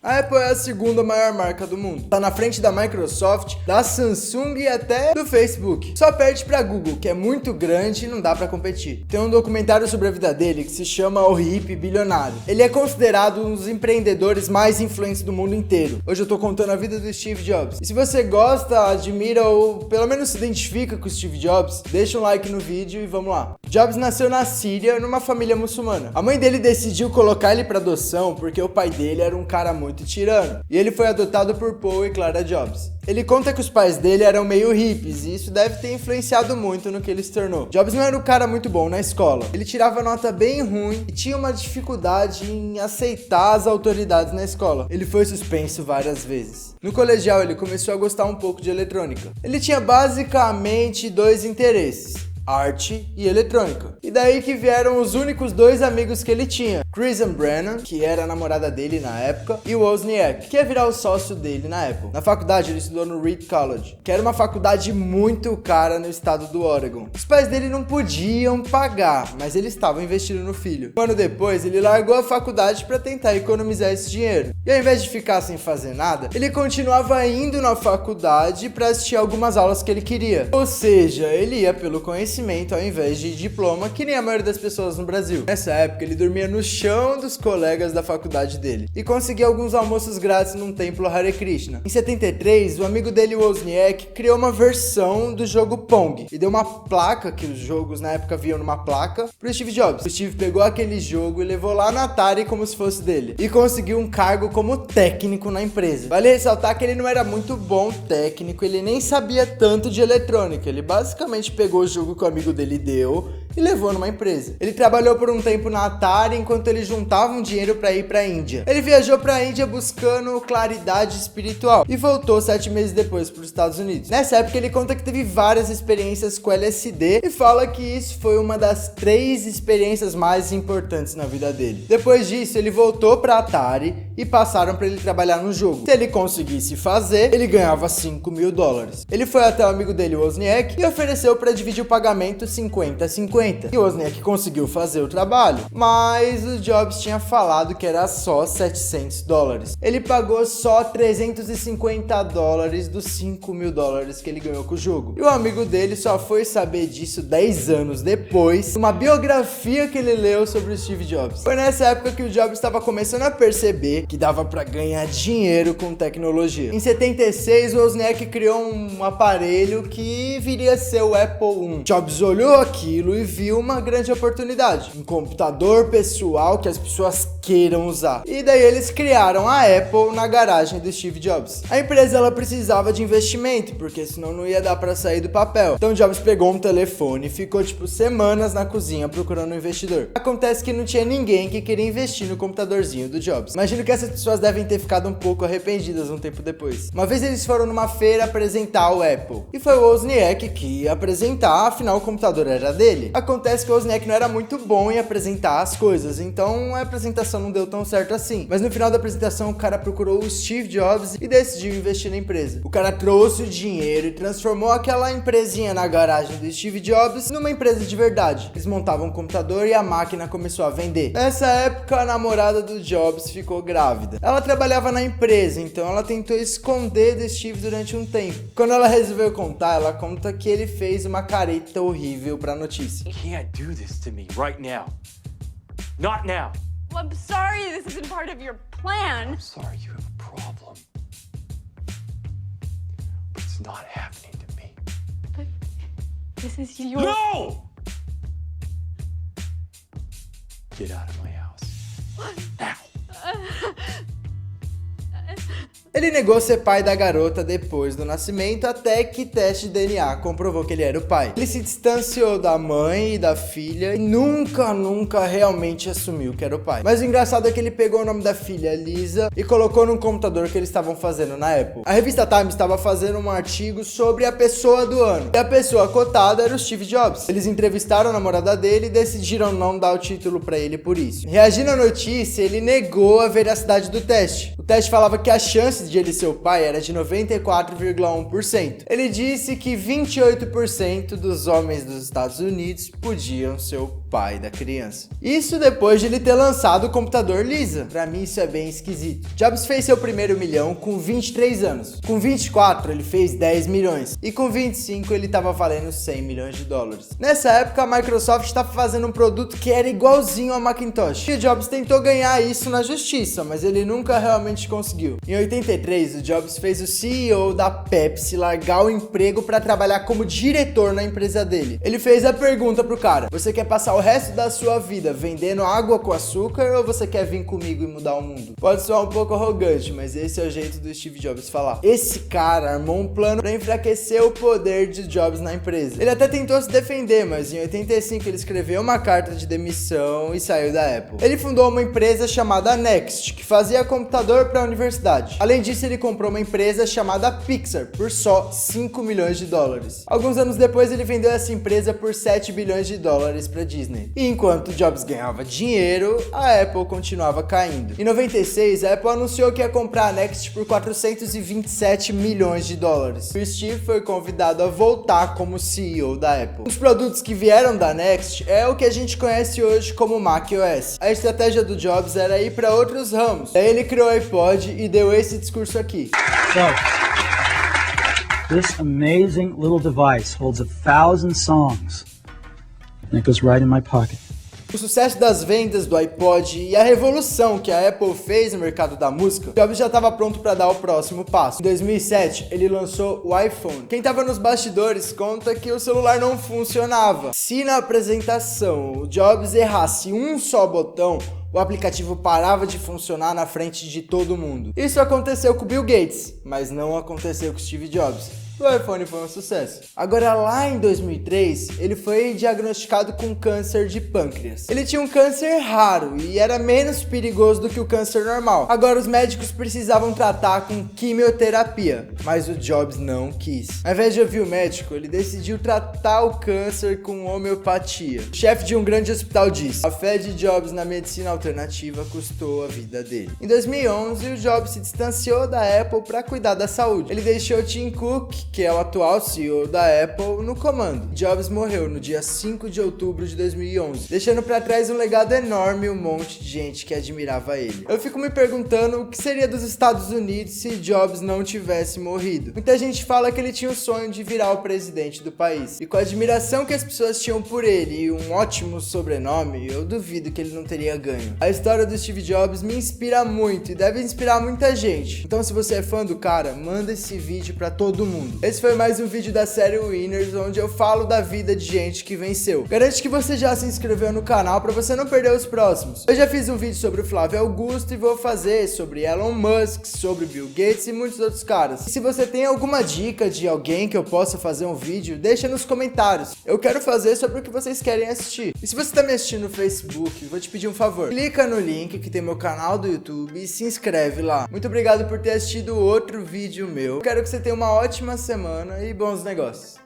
A Apple é a segunda maior marca do mundo. Tá na frente da Microsoft, da Samsung e até do Facebook. Só perde pra Google, que é muito grande e não dá pra competir. Tem um documentário sobre a vida dele que se chama O Hippie Bilionário. Ele é considerado um dos empreendedores mais influentes do mundo inteiro. Hoje eu tô contando a vida do Steve Jobs. E se você gosta, admira ou pelo menos se identifica com o Steve Jobs, deixa um like no vídeo e vamos lá. Jobs nasceu na Síria, numa família muçulmana. A mãe dele decidiu colocar ele pra adoção porque o pai dele era um cara muito tirano. E ele foi adotado por Paul e Clara Jobs. Ele conta que os pais dele eram meio hippies e isso deve ter influenciado muito no que ele se tornou. Jobs não era um cara muito bom na escola. Ele tirava nota bem ruim e tinha uma dificuldade em aceitar as autoridades na escola. Ele foi suspenso várias vezes. No colegial ele começou a gostar um pouco de eletrônica. Ele tinha basicamente dois interesses: arte e eletrônica. E daí que vieram os únicos dois amigos que ele tinha: Kristen Brennan, que era a namorada dele na época, e o Wozniak, que ia virar o sócio dele na Apple. Na faculdade ele estudou no Reed College, que era uma faculdade muito cara no estado do Oregon. Os pais dele não podiam pagar, mas eles estavam investindo no filho. Um ano depois ele largou a faculdade para tentar economizar esse dinheiro. E ao invés de ficar sem fazer nada, ele continuava indo na faculdade para assistir algumas aulas que ele queria. Ou seja, ele ia pelo conhecimento ao invés de diploma, que nem a maioria das pessoas no Brasil. Nessa época ele dormia no chão dos colegas da faculdade dele e conseguia alguns almoços grátis num templo Hare Krishna. Em 73, o amigo dele, Wozniak, criou uma versão do jogo Pong e deu uma placa, que os jogos na época vinham numa placa, pro Steve Jobs. O Steve pegou aquele jogo e levou lá na Atari como se fosse dele e conseguiu um cargo como técnico na empresa. Vale ressaltar que ele não era muito bom técnico, ele nem sabia tanto de eletrônica. Ele basicamente pegou o jogo que o amigo dele deu e levou numa empresa. Ele trabalhou por um tempo na Atari enquanto ele juntava um dinheiro para ir para a Índia. Ele viajou para a Índia buscando claridade espiritual e voltou 7 meses depois para os Estados Unidos. Nessa época ele conta que teve várias experiências com LSD e fala que isso foi uma das 3 experiências mais importantes na vida dele. Depois disso ele voltou para a Atari e passaram para ele trabalhar no jogo. Se ele conseguisse fazer, ele ganhava $5.000. Ele foi até o amigo dele, o Wozniak, e ofereceu para dividir o pagamento 50-50. E o Wozniak conseguiu fazer o trabalho, mas o Jobs tinha falado que era só $700. Ele pagou só $350 dos $5.000 que ele ganhou com o jogo. E o amigo dele só foi saber disso 10 anos depois, uma biografia que ele leu sobre o Steve Jobs. Foi nessa época que o Jobs estava começando a perceber que dava para ganhar dinheiro com tecnologia. Em 76, o Wozniak criou um aparelho que viria a ser o Apple I. Jobs olhou aquilo e viu uma grande oportunidade, um computador pessoal que as pessoas queiram usar. E daí eles criaram a Apple na garagem do Steve Jobs. A empresa ela precisava de investimento, porque senão não ia dar para sair do papel. Então Jobs pegou um telefone e ficou semanas na cozinha procurando um investidor. Acontece que não tinha ninguém que queria investir no computadorzinho do Jobs. Imagino que essas pessoas devem ter ficado um pouco arrependidas um tempo depois. Uma vez eles foram numa feira apresentar o Apple e foi o Wozniak que ia apresentar, afinal o computador era dele. Acontece que o Wozniak não era muito bom em apresentar as coisas, então a apresentação não deu tão certo assim. Mas no final da apresentação o cara procurou o Steve Jobs e decidiu investir na empresa. O cara trouxe o dinheiro e transformou aquela empresinha na garagem do Steve Jobs numa empresa de verdade. Eles montavam um computador e a máquina começou a vender. Nessa época a namorada do Jobs ficou grávida. Ela trabalhava na empresa, então ela tentou esconder do Steve durante um tempo. Quando ela resolveu contar, ela conta que ele fez uma careta horrível pra notícia. You can't do this to me right now. Not now. Well, I'm sorry this isn't part of your plan. I'm sorry you have a problem. But it's not happening to me. But this is your... No! Get out of my house. Now. Ele negou ser pai da garota depois do nascimento, até que teste de DNA comprovou que ele era o pai. Ele se distanciou da mãe e da filha e nunca realmente assumiu que era o pai. Mas o engraçado é que ele pegou o nome da filha, Lisa, e colocou num computador que eles estavam fazendo na Apple. A revista Time estava fazendo um artigo sobre a pessoa do ano, e a pessoa cotada era o Steve Jobs. Eles entrevistaram a namorada dele e decidiram não dar o título pra ele por isso. Reagindo à notícia, ele negou a veracidade do teste. O teste falava que a chance de ele ser o pai era de 94,1%. Ele disse que 28% dos homens dos Estados Unidos podiam ser o pai da criança. Isso depois de ele ter lançado o computador Lisa. Pra mim isso é bem esquisito. Jobs fez seu primeiro milhão com 23 anos. Com 24 ele fez 10 milhões. E com 25 ele tava valendo 100 milhões de dólares. Nessa época a Microsoft estava fazendo um produto que era igualzinho ao Macintosh. E o Jobs tentou ganhar isso na justiça, mas ele nunca realmente conseguiu. Em 83 o Jobs fez o CEO da Pepsi largar o emprego para trabalhar como diretor na empresa dele. Ele fez a pergunta pro cara: você quer passar o resto da sua vida vendendo água com açúcar ou você quer vir comigo e mudar o mundo? Pode soar um pouco arrogante, mas esse é o jeito do Steve Jobs falar. Esse cara armou um plano para enfraquecer o poder de Jobs na empresa. Ele até tentou se defender, mas em 85 ele escreveu uma carta de demissão e saiu da Apple. Ele fundou uma empresa chamada Next, que fazia computador para a universidade. Além disso, ele comprou uma empresa chamada Pixar por só 5 milhões de dólares. Alguns anos depois, ele vendeu essa empresa por 7 bilhões de dólares para Disney. E enquanto Jobs ganhava dinheiro, a Apple continuava caindo. Em 96, a Apple anunciou que ia comprar a Next por 427 milhões de dólares. O Steve foi convidado a voltar como CEO da Apple. Os produtos que vieram da Next é o que a gente conhece hoje como macOS. A estratégia do Jobs era ir para outros ramos. Daí ele criou o iPod e deu esse discurso aqui. This amazing little device holds 1,000 songs, and it goes right in my pocket. O sucesso das vendas do iPod e a revolução que a Apple fez no mercado da música, Jobs já estava pronto para dar o próximo passo. Em 2007, ele lançou o iPhone. Quem estava nos bastidores conta que o celular não funcionava. Se na apresentação o Jobs errasse um só botão, o aplicativo parava de funcionar na frente de todo mundo. Isso aconteceu com Bill Gates, mas não aconteceu com Steve Jobs. O iPhone foi um sucesso. Agora, lá em 2003, ele foi diagnosticado com câncer de pâncreas. Ele tinha um câncer raro e era menos perigoso do que o câncer normal. Agora, os médicos precisavam tratar com quimioterapia, mas o Jobs não quis. Ao invés de ouvir o médico, ele decidiu tratar o câncer com homeopatia. O chefe de um grande hospital disse: a fé de Jobs na medicina alternativa custou a vida dele. Em 2011, o Jobs se distanciou da Apple para cuidar da saúde. Ele deixou Tim Cook, que é o atual CEO da Apple, no comando. Jobs morreu no dia 5 de outubro de 2011, deixando para trás um legado enorme e um monte de gente que admirava ele. Eu fico me perguntando o que seria dos Estados Unidos se Jobs não tivesse morrido. Muita gente fala que ele tinha o sonho de virar o presidente do país, e com a admiração que as pessoas tinham por ele e um ótimo sobrenome, eu duvido que ele não teria ganho. A história do Steve Jobs me inspira muito e deve inspirar muita gente. Então, se você é fã do cara, manda esse vídeo para todo mundo. Esse foi mais um vídeo da série Winners, onde eu falo da vida de gente que venceu. Garante que você já se inscreveu no canal para você não perder os próximos. Eu já fiz um vídeo sobre o Flávio Augusto e vou fazer sobre Elon Musk, sobre Bill Gates e muitos outros caras. E se você tem alguma dica de alguém que eu possa fazer um vídeo, deixa nos comentários. Eu quero fazer sobre o que vocês querem assistir. E se você tá me assistindo no Facebook, vou te pedir um favor. Clica no link que tem meu canal do YouTube e se inscreve lá. Muito obrigado por ter assistido outro vídeo meu. Eu quero que você tenha uma ótima semana e bons negócios.